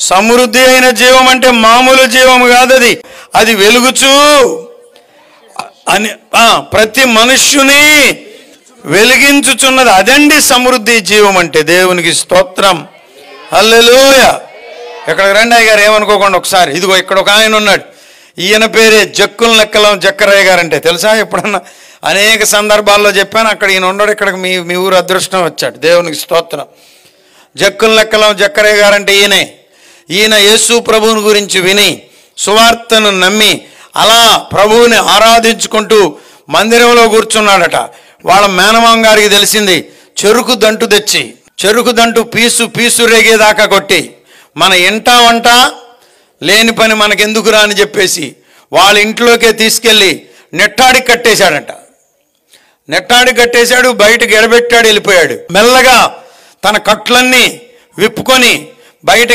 సమృద్ధి అయిన జీవం అంటే మామూలు జీవం కాదు, అది వెలుగుచూ అని ప్రతి మనుష్యుని వెలిగించుచున్నది. అదండి సమృద్ధి జీవం అంటే. దేవునికి స్తోత్రం, హల్లెలూయా. ఇక్కడికి రండి అయ్య గారు, ఏమనుకోకుండా ఒకసారి. ఇదిగో ఇక్కడ ఒక ఆయన ఉన్నాడు, ఈయన పేరే జక్కుల లెక్కలం జక్కరయ్య గారు. అంటే తెలుసా? ఎప్పుడన్నా అనేక సందర్భాల్లో చెప్పాను. అక్కడ ఈయన ఉన్నాడు, ఇక్కడికి మీ ఊరు అదృష్టం వచ్చాడు. దేవునికి స్తోత్రం. జక్కుల లెక్కలం జక్కరయ్య గారు అంటే ఈయన యేసు ప్రభువుని గురించి విని సువార్తను నమ్మి అలా ప్రభువుని ఆరాధించుకుంటూ మందిరంలో కూర్చున్నాడట. వాళ్ళ మేనమామ గారికి తెలిసింది. చెరుకు దంటు తెచ్చి, చెరుకు దంటు పీసు రేగేదాకా కొట్టి, మన ఇంటా వంట లేని పని మనకెందుకురా అని చెప్పేసి వాళ్ళ ఇంట్లోకే తీసుకెళ్ళి నెట్టాడి కట్టేశాడట. నెట్టాడి కట్టేశాడు, బయటకు ఎడబెట్టాడు, వెళ్ళిపోయాడు. మెల్లగా తన కట్లన్నీ విప్పుకొని బయటకి